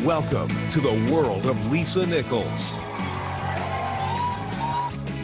Welcome to the world of Lisa Nichols.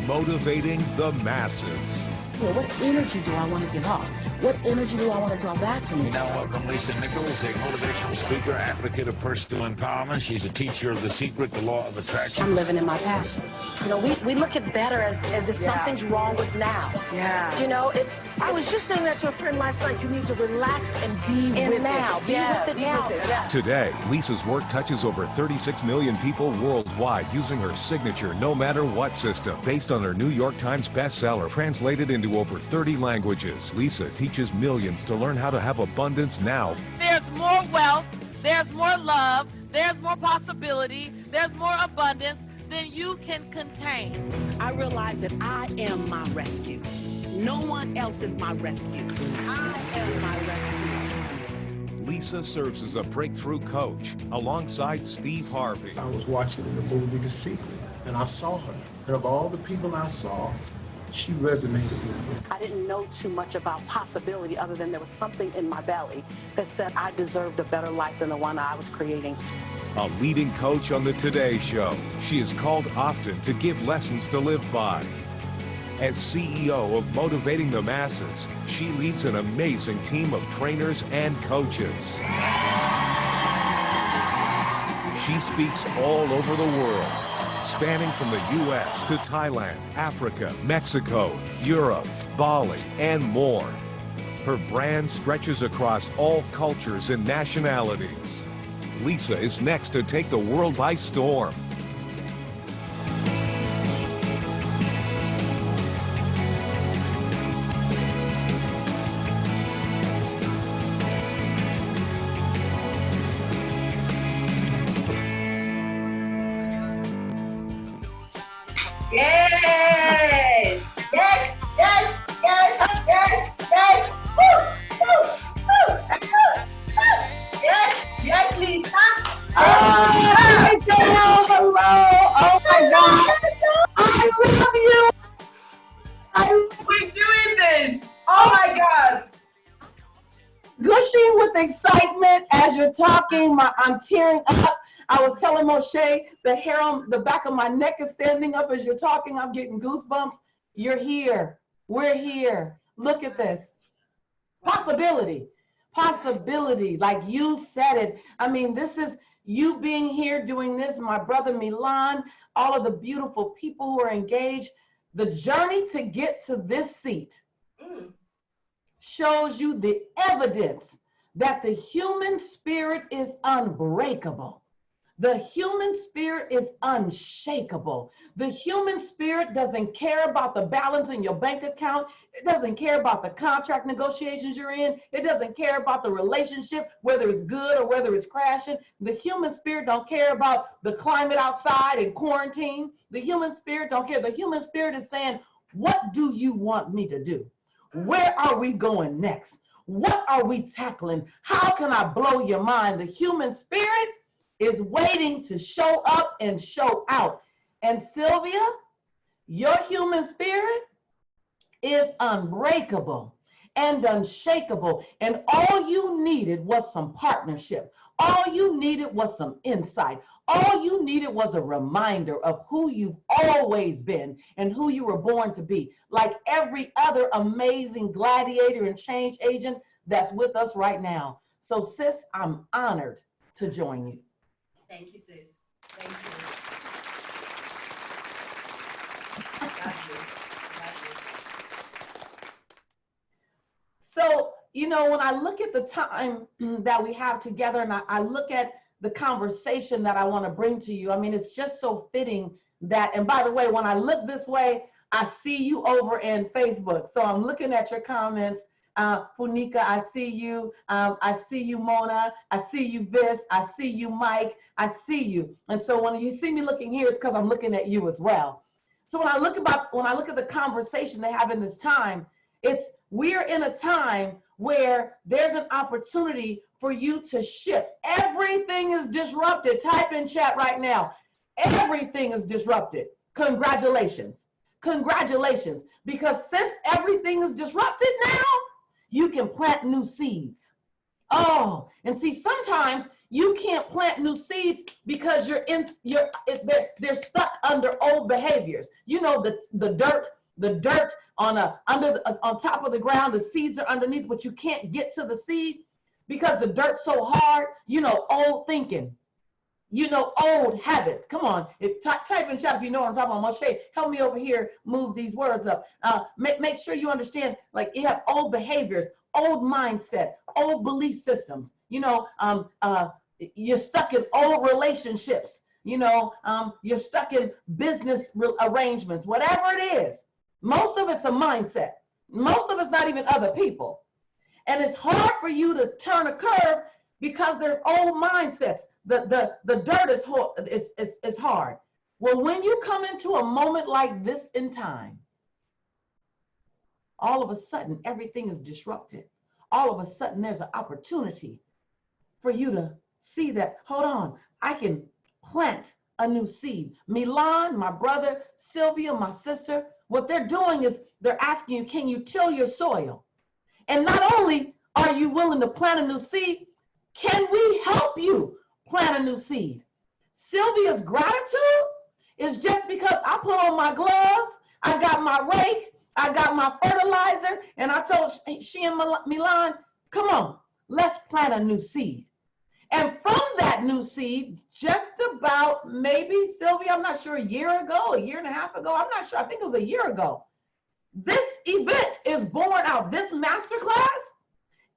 Motivating the masses. What energy do I want to give off? What energy do I want to draw back to me? We now welcome Lisa Nichols, a motivational speaker, advocate of personal empowerment. She's a teacher of The Secret, the Law of Attraction. I'm living in my passion. You know, we look at better as if something's wrong with now. Yeah. You know, I was just saying that to a friend last night. You need to relax and be In with now. it. Be with it now. Yeah. Today, Lisa's work touches over 36 million people worldwide using her signature no matter what system. Based on her New York Times bestseller, translated into over 30 languages, Lisa teaches millions to learn how to have abundance now. There's more wealth, there's more love, there's more possibility, there's more abundance than you can contain. I realize that I am my rescue. No one else is my rescue. I am my rescue. Lisa serves as a breakthrough coach alongside Steve Harvey. I was watching the movie The Secret, and I saw her. And of all the people I saw, she resonated with me. I didn't know too much about possibility other than there was something in my belly that said I deserved a better life than the one I was creating. A leading coach on the Today Show, she is called often to give lessons to live by. As CEO of Motivating the Masses, she leads an amazing team of trainers and coaches. She speaks all over the world, spanning from the U.S. to Thailand, Africa, Mexico, Europe, Bali, and more. Her brand stretches across all cultures and nationalities. Lisa is next to take the world by storm. Yes! Yes! Yes! Yes! Yes! Yes! Woo! Woo! Woo! Woo! Yes! Yes, Lisa! Hi, girl. Hello. Oh my God. I love you. We're doing this! Oh my God! Gushing with excitement as you're talking. I'm tearing up. I was telling Moshe, the hair on the back of my neck is standing up as you're talking. I'm getting goosebumps. You're here. We're here. Look at this. Possibility. Possibility. Like you said it. I mean, this is you being here doing this, my brother Milan, all of the beautiful people who are engaged. The journey to get to this seat shows you the evidence that the human spirit is unbreakable. The human spirit is unshakable. The human spirit doesn't care about the balance in your bank account. It doesn't care about the contract negotiations you're in. It doesn't care about the relationship, whether it's good or whether it's crashing. The human spirit don't care about the climate outside and quarantine. The human spirit don't care. The human spirit is saying, what do you want me to do? Where are we going next? What are we tackling? How can I blow your mind? The human spirit is waiting to show up and show out. And Sylvia, your human spirit is unbreakable and unshakable. And all you needed was some partnership. All you needed was some insight. All you needed was a reminder of who you've always been and who you were born to be. Like every other amazing gladiator and change agent that's with us right now. So sis, I'm honored to join you. Thank you, sis. Thank you. Got you. So, you know, when I look at the time that we have together and I look at the conversation that I want to bring to you, I mean, it's just so fitting that, and by the way, when I look this way, I see you over in Facebook. So I'm looking at your comments. Funika, I see you. I see you, Mona. I see you, Vis. I see you, Mike. I see you. And so when you see me looking here, it's because I'm looking at you as well. So when I look at the conversation they have in this time, we're in a time where there's an opportunity for you to shift. Everything is disrupted. Type in chat right now. Everything is disrupted. Congratulations. Congratulations. Because since everything is disrupted now, you can plant new seeds. Oh, and see, sometimes you can't plant new seeds because they're stuck under old behaviors. You know, the dirt on top of the ground, the seeds are underneath, but you can't get to the seed because the dirt's so hard. You know, old thinking. You know, old habits. Come on, type in chat if you know what I'm talking about. Moshe, help me over here move these words up. Make sure you understand, like, you have old behaviors, old mindset, old belief systems. You know, you're stuck in old relationships. You know, you're stuck in business arrangements, whatever it is. Most of it's a mindset. Most of it's not even other people. And it's hard for you to turn a curve because there's old mindsets. The dirt is hard. Well, when you come into a moment like this in time, all of a sudden, everything is disrupted. All of a sudden, there's an opportunity for you to see that, hold on, I can plant a new seed. Milan, my brother, Sylvia, my sister, what they're doing is they're asking you, can you till your soil? And not only are you willing to plant a new seed, can we help you plant a new seed? Sylvia's gratitude is just because I put on my gloves, I got my rake, I got my fertilizer, and I told she and Milan, come on, let's plant a new seed. And from that new seed, just about maybe, Sylvia, I'm not sure, a year ago, a year and a half ago, I'm not sure, I think it was a year ago, this event is born out. This masterclass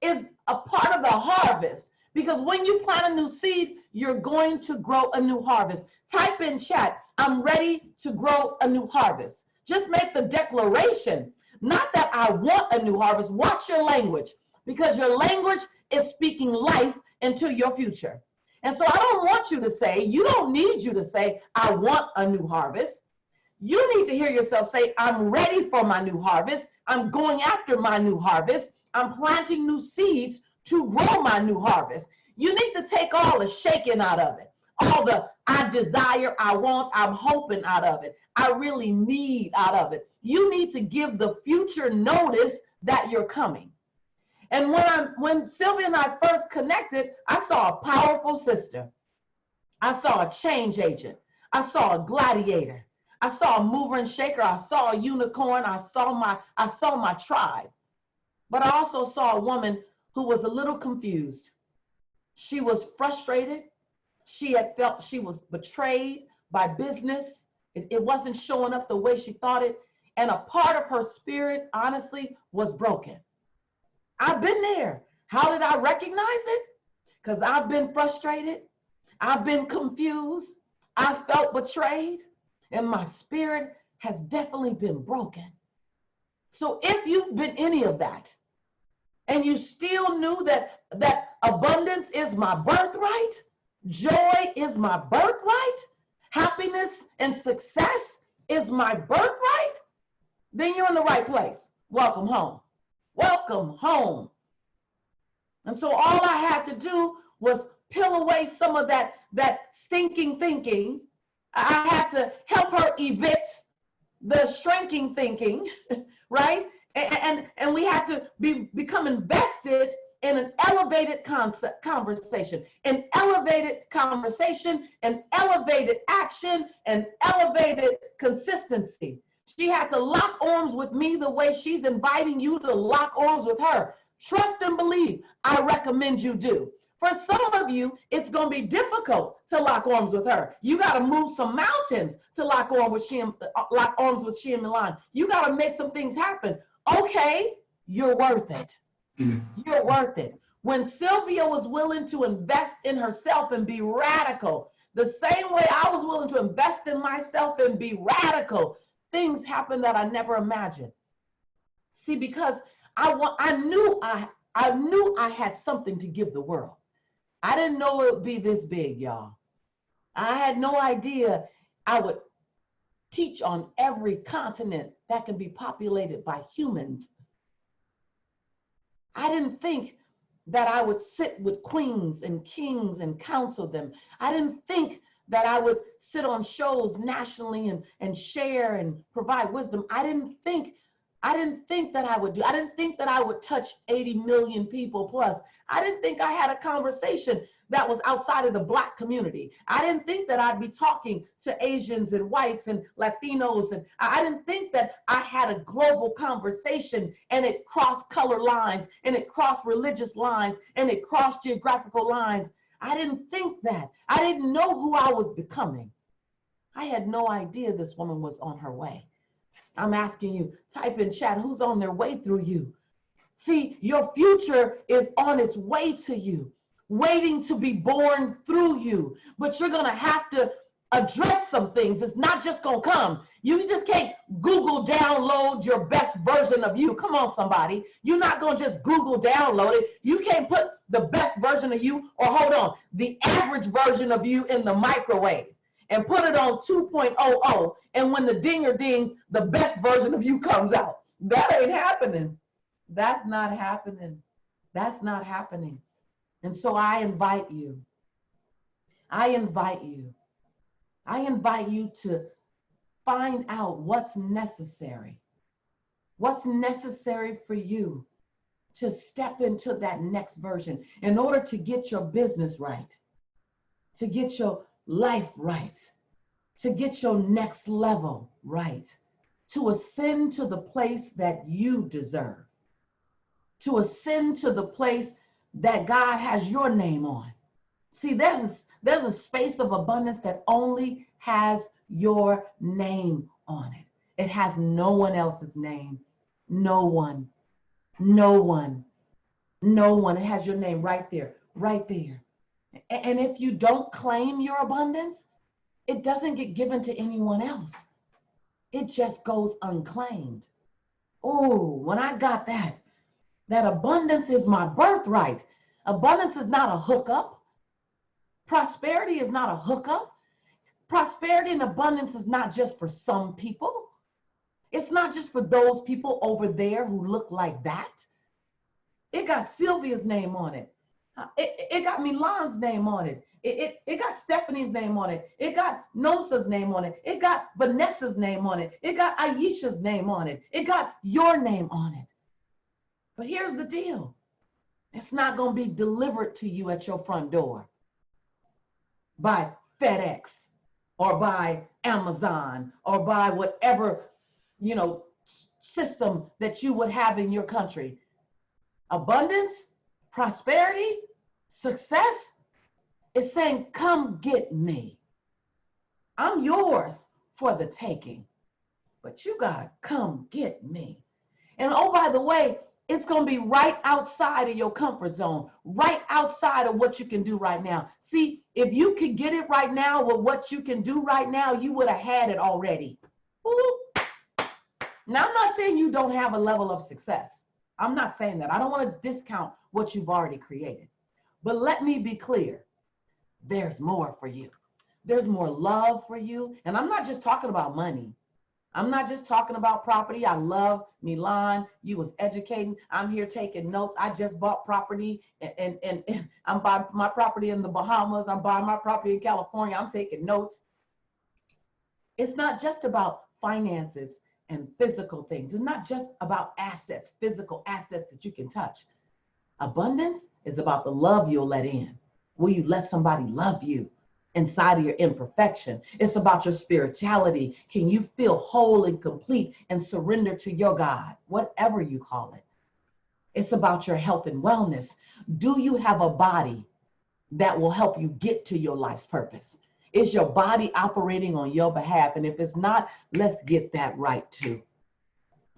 is a part of the harvest, because when you plant a new seed, you're going to grow a new harvest. Type in chat, I'm ready to grow a new harvest. Just make the declaration, not that I want a new harvest. Watch your language, because your language is speaking life into your future. And so I don't want you to say, you don't need you to say, I want a new harvest. You need to hear yourself say, I'm ready for my new harvest. I'm going after my new harvest. I'm planting new seeds to grow my new harvest. You need to take all the shaking out of it. All the I desire, I want, I'm hoping out of it. I really need out of it. You need to give the future notice that you're coming. And when Sylvia and I first connected, I saw a powerful sister. I saw a change agent. I saw a gladiator. I saw a mover and shaker. I saw a unicorn. I saw my tribe. But I also saw a woman who was a little confused. She was frustrated. She had felt she was betrayed by business. It wasn't showing up the way she thought it. And a part of her spirit, honestly, was broken. I've been there. How did I recognize it? Because I've been frustrated. I've been confused. I felt betrayed. And my spirit has definitely been broken. So if you've been any of that, and you still knew that abundance is my birthright, joy is my birthright, happiness and success is my birthright, then you're in the right place. Welcome home. Welcome home. And so all I had to do was peel away some of that stinking thinking. I had to help her evict the shrinking thinking, right? And we had to become invested in an elevated conversation, an elevated action, an elevated consistency. She had to lock arms with me the way she's inviting you to lock arms with her. Trust and believe. I recommend you do. For some of you, it's going to be difficult to lock arms with her. You got to move some mountains to lock arms with she and Milan. You got to make some things happen. Okay, you're worth it. You're worth it. When Sylvia was willing to invest in herself and be radical, the same way I was willing to invest in myself and be radical, things happened that I never imagined. See, because I knew I had something to give the world. I didn't know it would be this big, y'all. I had no idea I would teach on every continent that can be populated by humans. I didn't think that I would sit with queens and kings and counsel them. I didn't think that I would sit on shows nationally and share and provide wisdom. I didn't think I didn't think that I didn't think that I would touch 80 million people plus. I didn't think I had a conversation that was outside of the Black community. I didn't think that I'd be talking to Asians and whites and Latinos. And I didn't think that I had a global conversation and it crossed color lines and it crossed religious lines and it crossed geographical lines. I didn't think that. I didn't know who I was becoming. I had no idea this woman was on her way. I'm asking you, type in chat, who's on their way through you? See, your future is on its way to you, waiting to be born through you. But you're going to have to address some things. It's not just going to come. You just can't Google download your best version of you. Come on, somebody. You're not going to just Google download it. You can't put the best version of you, or hold on, the average version of you in the microwave and put it on 2.00. And when the dinger dings, the best version of you comes out. That ain't happening. That's not happening. That's not happening. And so I invite you. I invite you to find out what's necessary. What's necessary for you to step into that next version in order to get your business right, to get your life right, to get your next level right, to ascend to the place that you deserve, to ascend to the place that God has your name on. See, there's a space of abundance that only has your name on it. It has no one else's name. No one. It has your name right there, right there. And if you don't claim your abundance, it doesn't get given to anyone else. It just goes unclaimed. Oh, when I got that abundance is my birthright. Abundance is not a hookup. Prosperity is not a hookup. Prosperity and abundance is not just for some people. It's not just for those people over there who look like that. It got Sylvia's name on it. It got Milan's name on it. It got Stephanie's name on it. It got Nomsa's name on it. It got Vanessa's name on it. It got Aisha's name on it. It got your name on it. But here's the deal. It's not going to be delivered to you at your front door by FedEx or by Amazon or by whatever, system that you would have in your country. Abundance, prosperity, success is saying, come get me. I'm yours for the taking, but you gotta come get me. And oh, by the way, it's gonna be right outside of your comfort zone, right outside of what you can do right now. See, if you could get it right now with what you can do right now, you would have had it already. Ooh. Now, I'm not saying you don't have a level of success. I'm not saying that. I don't want to discount what you've already created. But let me be clear. There's more for you. There's more love for you. And I'm not just talking about money. I'm not just talking about property. I love Milan. You was educating. I'm here taking notes. I just bought property and I'm buying my property in the Bahamas. I'm buying my property in California. I'm taking notes. It's not just about finances and physical things. It's not just about assets, physical assets that you can touch. Abundance is about the love you'll let in. Will you let somebody love you inside of your imperfection? It's about your spirituality. Can you feel whole and complete and surrender to your God, whatever you call it? It's about your health and wellness. Do you have a body that will help you get to your life's purpose? Is your body operating on your behalf? And if it's not, let's get that right too.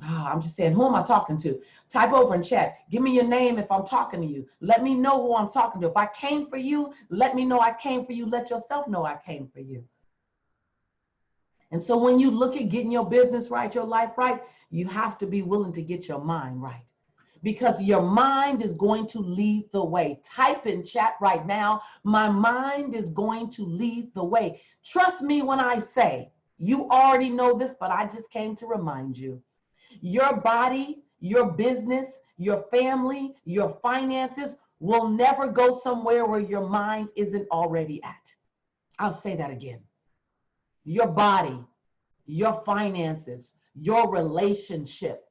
I'm just saying, who am I talking to? Type over in chat. Give me your name if I'm talking to you. Let me know who I'm talking to. If I came for you, let me know I came for you. Let yourself know I came for you. And so when you look at getting your business right, your life right, you have to be willing to get your mind right. Because your mind is going to lead the way. Type in chat right now, my mind is going to lead the way. Trust me when I say, you already know this, but I just came to remind you. Your body, your business, your family, your finances will never go somewhere where your mind isn't already at. I'll say that again. Your body, your finances, your relationship,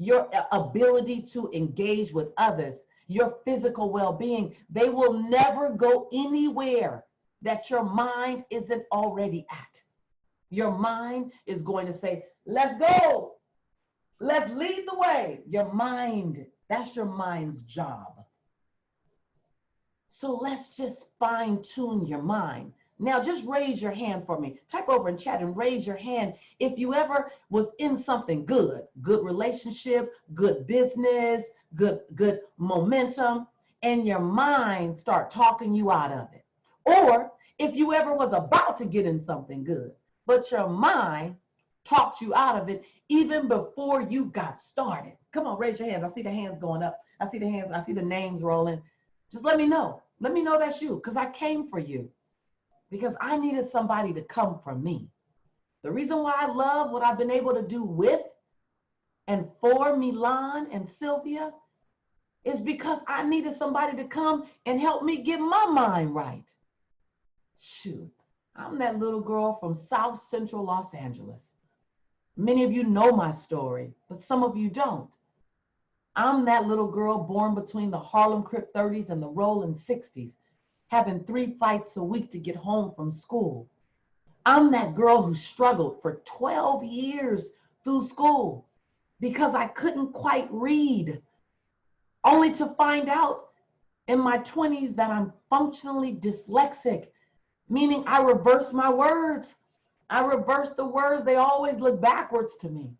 your ability to engage with others, your physical well-being, they will never go anywhere that your mind isn't already at. Your mind is going to say, let's go. Let's lead the way. Your mind, that's your mind's job. So let's just fine tune your mind. Now just raise your hand for me. Type over in chat and raise your hand if you ever was in something good relationship, good business, good momentum, and your mind start talking you out of it. Or if you ever was about to get in something good, but your mind talked you out of it even before you got started. Come on, raise your hands. I see the hands going up. I see the hands. I see the names rolling. Just let me know. Let me know that's you, because I came for you. Because I needed somebody to come for me. The reason why I love what I've been able to do with and for Milan and Sylvia is because I needed somebody to come and help me get my mind right. Shoot, I'm that little girl from South Central Los Angeles. Many of you know my story, but some of you don't. I'm that little girl born between the Harlem Crip 30s and the Rolling 60s, having 3 fights a week to get home from school. I'm that girl who struggled for 12 years through school because I couldn't quite read, only to find out in my 20s that I'm functionally dyslexic, meaning I reverse my words. I reverse the words. They always look backwards to me.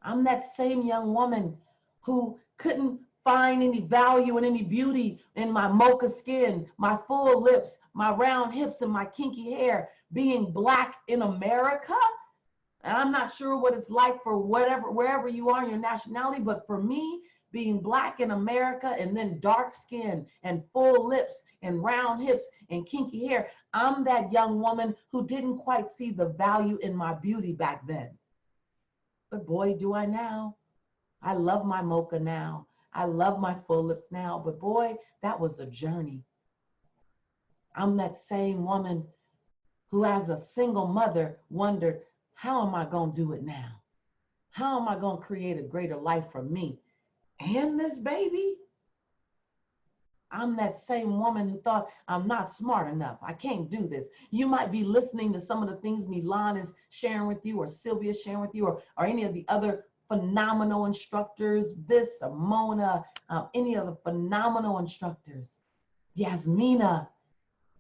I'm that same young woman who couldn't find any value and any beauty in my mocha skin, my full lips, my round hips, and my kinky hair, being Black in America. And I'm not sure what it's like for wherever you are in your nationality, but for me, being Black in America and then dark skin and full lips and round hips and kinky hair, I'm that young woman who didn't quite see the value in my beauty back then. But boy, do I now. I love my mocha now. I love my full lips now, but boy, that was a journey. I'm that same woman who, as a single mother, wondered, how am I going to do it now? How am I going to create a greater life for me and this baby? I'm that same woman who thought, I'm not smart enough. I can't do this. You might be listening to some of the things Milan is sharing with you, or Sylvia is sharing with you, or any of the other phenomenal instructors, Mona, any of the phenomenal instructors, Yasmina,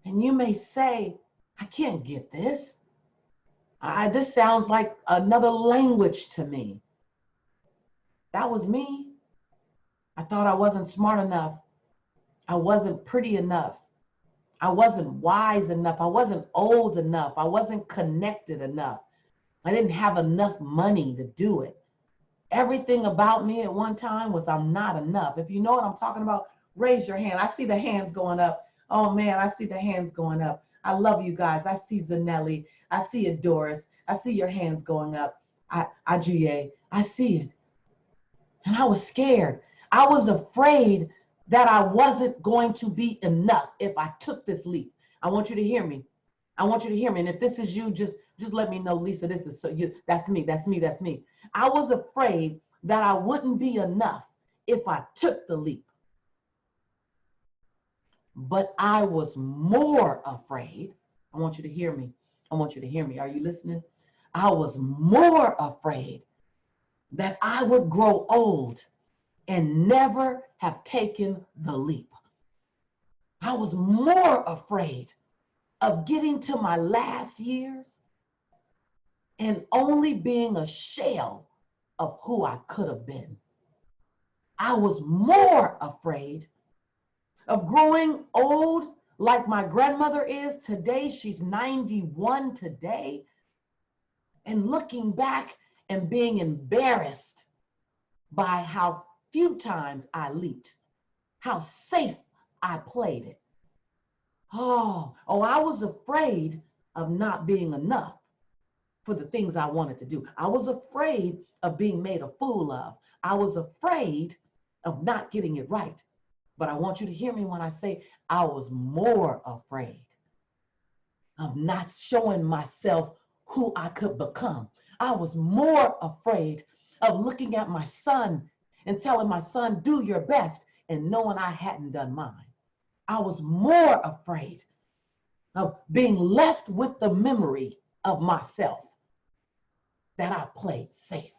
and you may say, I can't get this. This sounds like another language to me. That was me. I thought I wasn't smart enough. I wasn't pretty enough. I wasn't wise enough. I wasn't old enough. I wasn't connected enough. I didn't have enough money to do it. Everything about me at one time was I'm not enough. If you know what I'm talking about, raise your hand. I see the hands going up. Oh man, I see the hands going up. I love you guys. I see Zanelli. I see it, Doris. I see your hands going up. Ajuye, I see it. And I was scared. I was afraid that I wasn't going to be enough if I took this leap. I want you to hear me. I want you to hear me. And if this is you, just let me know, Lisa, this is so you. That's me. That's me. That's me. I was afraid that I wouldn't be enough if I took the leap. But I was more afraid. I want you to hear me. I want you to hear me. Are you listening? I was more afraid that I would grow old and never have taken the leap. I was more afraid of getting to my last years and only being a shell of who I could have been. I was more afraid of growing old like my grandmother is today. She's 91 today. And looking back and being embarrassed by how few times I leaped, how safe I played it. Oh, I was afraid of not being enough for the things I wanted to do. I was afraid of being made a fool of. I was afraid of not getting it right. But I want you to hear me when I say I was more afraid of not showing myself who I could become. I was more afraid of looking at my son and telling my son, do your best, and knowing I hadn't done mine. I was more afraid of being left with the memory of myself that I played safe.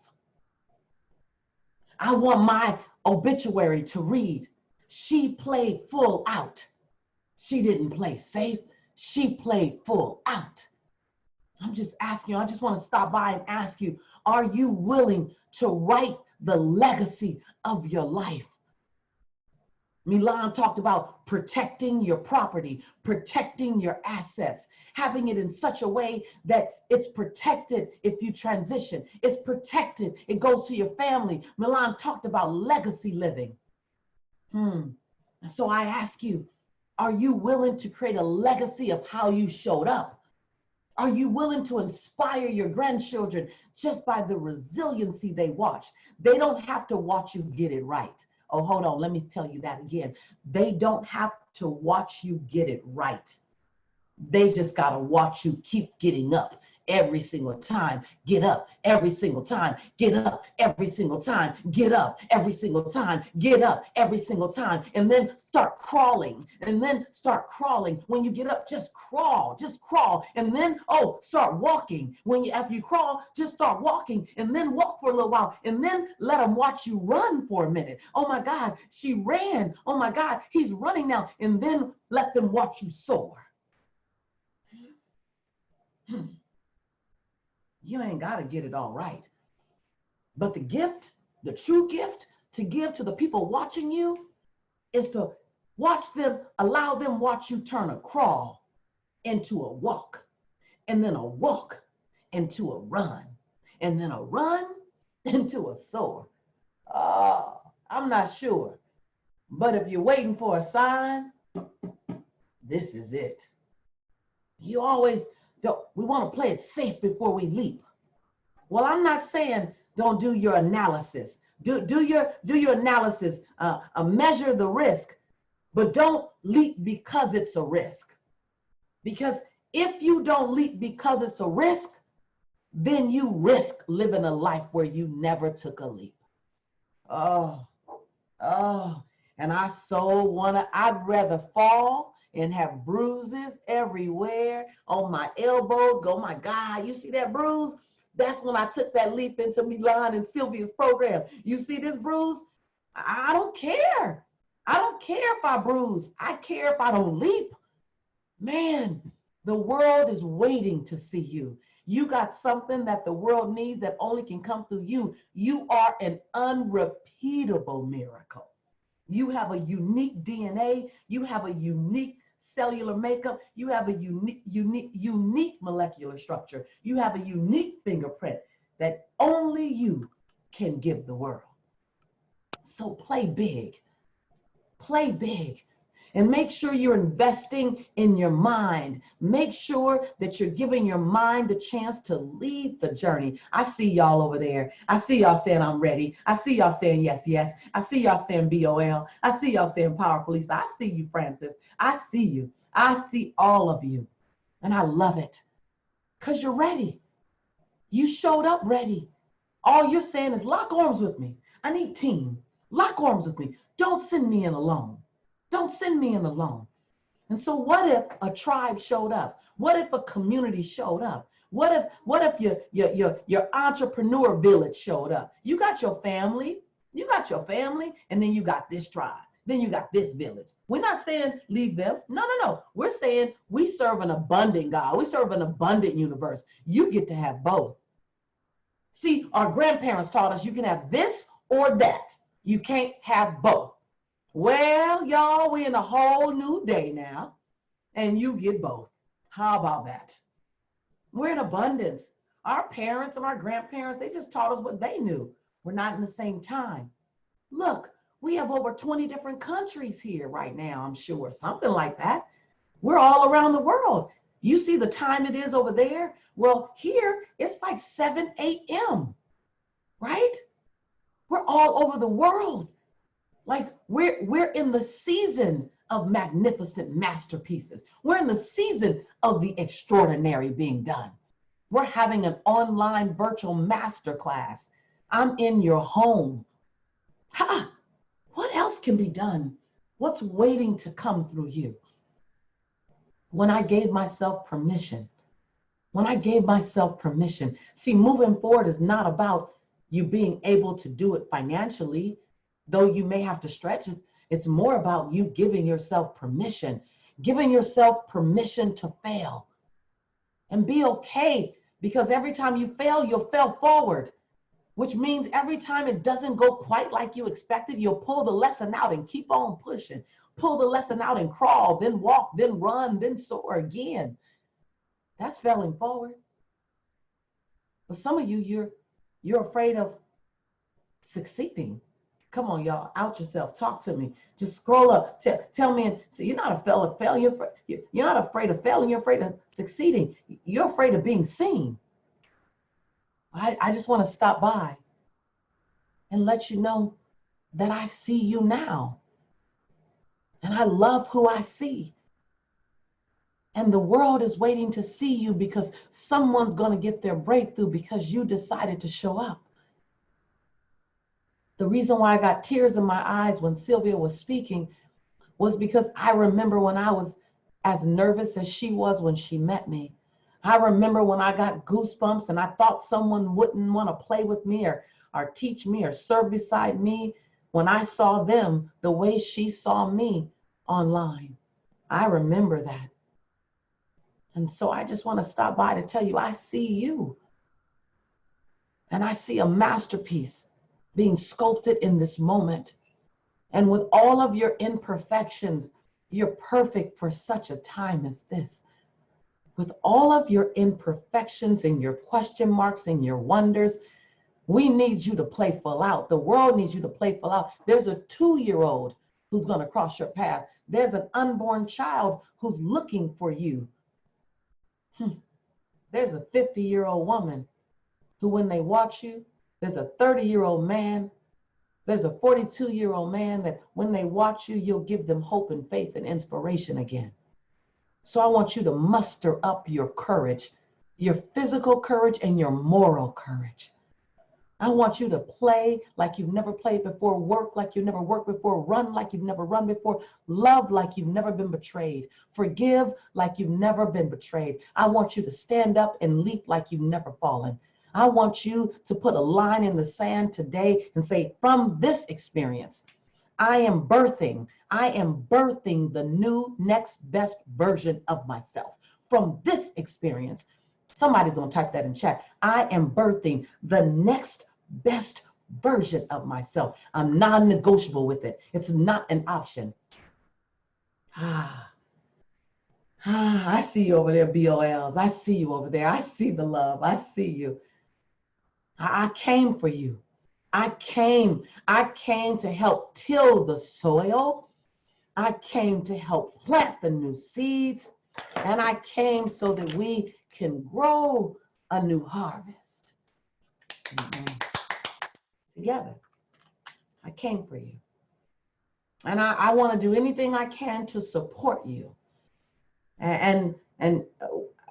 I want my obituary to read, she played full out. She didn't play safe, she played full out. I'm just asking you, I just want to stop by and ask you, are you willing to write the legacy of your life? Milan talked about protecting your property, protecting your assets, having it in such a way that it's protected if you transition. It's protected, it goes to your family. Milan talked about legacy living. So I ask you, are you willing to create a legacy of how you showed up? Are you willing to inspire your grandchildren just by the resiliency they watch? They don't have to watch you get it right. Oh, hold on, let me tell you that again. They don't have to watch you get it right. They just gotta watch you keep getting up every single time. Get up every single time. Get up every single time. Get up every single time. Get up every single time. And then start crawling. And then start crawling. When you get up, just crawl. Just crawl. And then, start walking. After you crawl, just start walking. And then walk for a little while. And then let them watch you run for a minute. Oh my God, she ran. Oh my God, he's running now. And then let them watch you soar. You ain't got to get it all right. But the gift, the true gift to give to the people watching you is to watch them, allow them watch you turn a crawl into a walk, and then a walk into a run, and then a run into a soar. Oh, I'm not sure. But if you're waiting for a sign, this is it. You always we want to play it safe before we leap. Well, I'm not saying don't do your analysis. Do your analysis, measure the risk, but don't leap because it's a risk. Because if you don't leap because it's a risk, then you risk living a life where you never took a leap. Oh, and I I'd rather fall and have bruises everywhere on my elbows. Go, my God, you see that bruise? That's when I took that leap into Milan and Sylvia's program. You see this bruise? I don't care. I don't care if I bruise. I care if I don't leap. Man, the world is waiting to see you. You got something that the world needs that only can come through you. You are an unrepeatable miracle. You have a unique DNA. You have a unique cellular makeup. You have a unique molecular structure. You have a unique fingerprint that only you can give the world. So play big. Play big. And make sure you're investing in your mind. Make sure that you're giving your mind a chance to lead the journey. I see y'all over there. I see y'all saying I'm ready. I see y'all saying yes, yes. I see y'all saying BOL. I see y'all saying Powerful Lisa. I see you, Francis. I see you. I see all of you. And I love it because you're ready. You showed up ready. All you're saying is lock arms with me. I need team. Lock arms with me. Don't send me in alone. Don't send me in alone. And so what if a tribe showed up? What if a community showed up? What if your entrepreneur village showed up? You got your family, and then you got this tribe. Then you got this village. We're not saying leave them. No. We're saying we serve an abundant God. We serve an abundant universe. You get to have both. See, our grandparents taught us you can have this or that. You can't have both. Well, y'all, we're in a whole new day now, and you get both. How about that? We're in abundance. Our parents and our grandparents, they just taught us what they knew. We're not in the same time. Look, we have over 20 different countries here right now, I'm sure, something like that. We're all around the world. You see the time it is over there? Well, here, it's like 7 a.m., right? We're all over the world. Like we're in the season of magnificent masterpieces. We're in the season of the extraordinary being done. We're having an online virtual masterclass I'm in your home. Ha! What else can be done? What's waiting to come through you? When I gave myself permission, see, moving forward is not about you being able to do it financially, though you may have to stretch it. It's more about you giving yourself permission to fail and be okay, because every time you fail, you'll fail forward, which means every time it doesn't go quite like you expected, you'll pull the lesson out and keep on pushing. Pull the lesson out and crawl, then walk, then run, then soar again. That's failing forward. But some of you, you're afraid of succeeding. Come on, y'all, out yourself. Talk to me. Just scroll up. Tell me. And say, you're not a failure. You're not afraid of failing. You're afraid of succeeding. You're afraid of being seen. I just want to stop by and let you know that I see you now. And I love who I see. And the world is waiting to see you, because someone's going to get their breakthrough because you decided to show up. The reason why I got tears in my eyes when Sylvia was speaking was because I remember when I was as nervous as she was when she met me. I remember when I got goosebumps and I thought someone wouldn't want to play with me or teach me or serve beside me when I saw them the way she saw me online. I remember that. And so I just want to stop by to tell you, I see you. And I see a masterpiece being sculpted in this moment. And with all of your imperfections, you're perfect for such a time as this. With all of your imperfections and your question marks and your wonders, we need you to play full out. The world needs you to play full out. There's a 2-year-old who's going to cross your path. There's an unborn child who's looking for you. There's a 50-year-old woman who, when they watch you, there's a 30-year-old man, there's a 42-year-old man that when they watch you, you'll give them hope and faith and inspiration again. So I want you to muster up your courage, your physical courage and your moral courage. I want you to play like you've never played before, work like you've never worked before, run like you've never run before, love like you've never been betrayed, forgive like you've never been betrayed. I want you to stand up and leap like you've never fallen. I want you to put a line in the sand today and say, from this experience, I am birthing the new next best version of myself. From this experience, somebody's gonna type that in chat. I am birthing the next best version of myself. I'm non-negotiable with it. It's not an option. I see you over there, BOLs. I see you over there. I see the love. I see you. I came for you. I came to help till the soil. I came to help plant the new seeds. And I came so that we can grow a new harvest. Together. I came for you. And I want to do anything I can to support you. And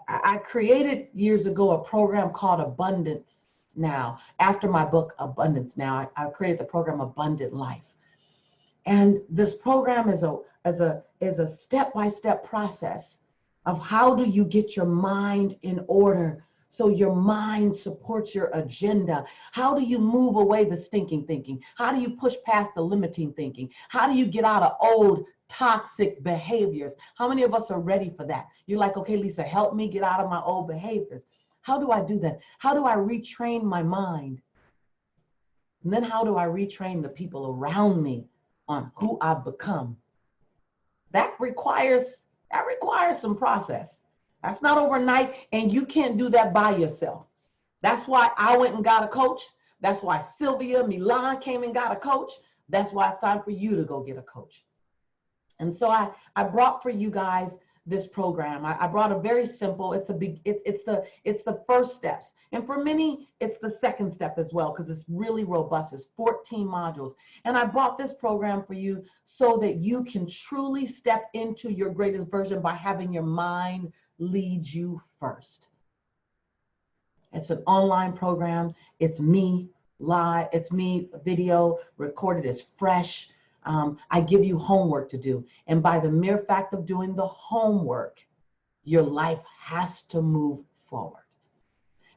I created years ago a program called Abundance Now. After my book, Abundance Now, I created the program Abundant Life. And this program is a step-by-step process of how do you get your mind in order so your mind supports your agenda. How do you move away the stinking thinking? How do you push past the limiting thinking? How do you get out of old toxic behaviors? How many of us are ready for that? You're like, okay, Lisa, help me get out of my old behaviors. How do I do that? How do I retrain my mind? And then how do I retrain the people around me on who I've become? That requires some process. That's not overnight, and you can't do that by yourself. That's why I went and got a coach. That's why Sylvia Milan came and got a coach. That's why it's time for you to go get a coach. And so I brought for you guys this program. I brought a very simple, it's the first steps. And for many, it's the second step as well, because it's really robust. It's 14 modules. And I brought this program for you so that you can truly step into your greatest version by having your mind lead you first. It's an online program. It's me. live, it's me, video recorded, is fresh. I give you homework to do. And by the mere fact of doing the homework, your life has to move forward.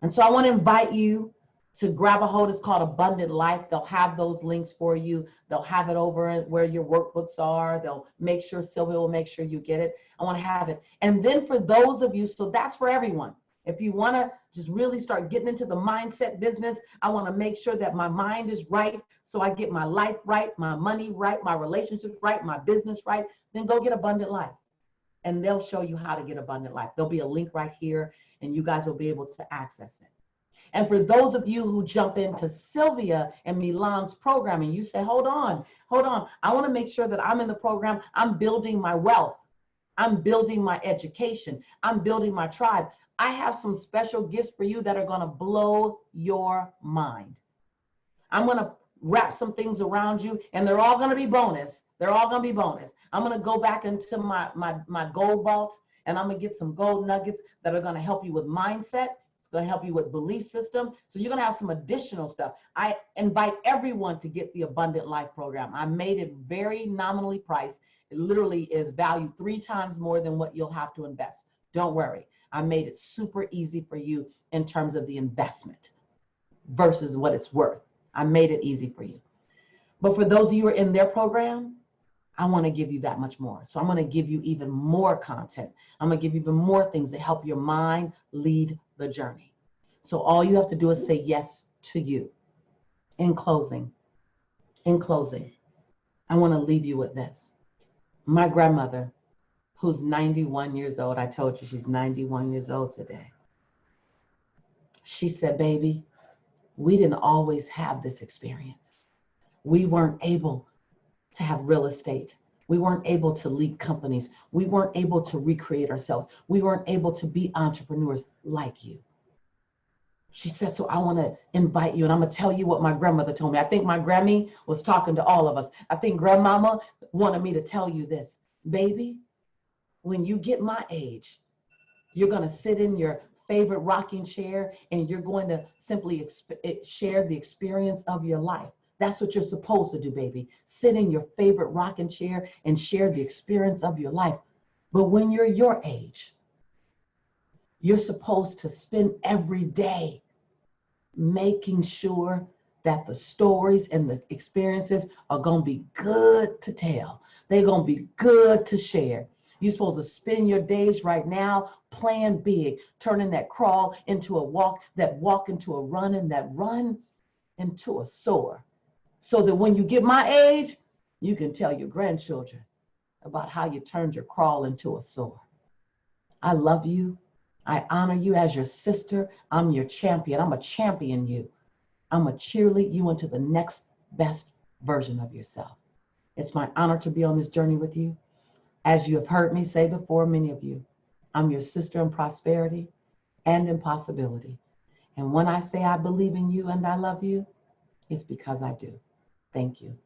And so I want to invite you to grab a hold. It's called Abundant Life. They'll have those links for you. They'll have it over where your workbooks are. They'll make sure, Sylvia will make sure you get it. I want to have it. And then for those of you, so that's for everyone. If you want to just really start getting into the mindset business, I want to make sure that my mind is right, so I get my life right, my money right, my relationships right, my business right, then go get Abundant Life. And they'll show you how to get Abundant Life. There'll be a link right here, and you guys will be able to access it. And for those of you who jump into Sylvia and Milan's program and you say, hold on, I want to make sure that I'm in the program, I'm building my wealth, I'm building my education, I'm building my tribe. I have some special gifts for you that are going to blow your mind. I'm going to wrap some things around you, and they're all going to be bonus. They're all going to be bonus. I'm going to go back into my gold vault, and I'm going to get some gold nuggets that are going to help you with mindset. It's going to help you with belief system. So you're going to have some additional stuff. I invite everyone to get the Abundant Life program. I made it very nominally priced. It literally is valued 3 times more than what you'll have to invest. Don't worry. I made it super easy for you in terms of the investment versus what it's worth. I made it easy for you. But for those of you who are in their program, I want to give you that much more. So I'm going to give you even more content. I'm going to give you even more things that help your mind lead the journey. So all you have to do is say yes to you. In closing, I want to leave you with this. My grandmother, who's 91 years old. I told you she's 91 years old today. She said, baby, we didn't always have this experience. We weren't able to have real estate. We weren't able to lead companies. We weren't able to recreate ourselves. We weren't able to be entrepreneurs like you. She said, so I want to invite you, and I'm going to tell you what my grandmother told me. I think my Grammy was talking to all of us. I think grandmama wanted me to tell you this. Baby, when you get my age, you're going to sit in your favorite rocking chair and you're going to simply share the experience of your life. That's what you're supposed to do, baby. Sit in your favorite rocking chair and share the experience of your life. But when you're your age, you're supposed to spend every day making sure that the stories and the experiences are going to be good to tell. They're going to be good to share. You're supposed to spend your days right now playing big, turning that crawl into a walk, that walk into a run, and that run into a soar. So that when you get my age, you can tell your grandchildren about how you turned your crawl into a soar. I love you. I honor you as your sister. I'm your champion. I'm a champion you. I'm a cheerlead you into the next best version of yourself. It's my honor to be on this journey with you. As you have heard me say before, many of you, I'm your sister in prosperity and in possibility. And when I say I believe in you and I love you, it's because I do. Thank you.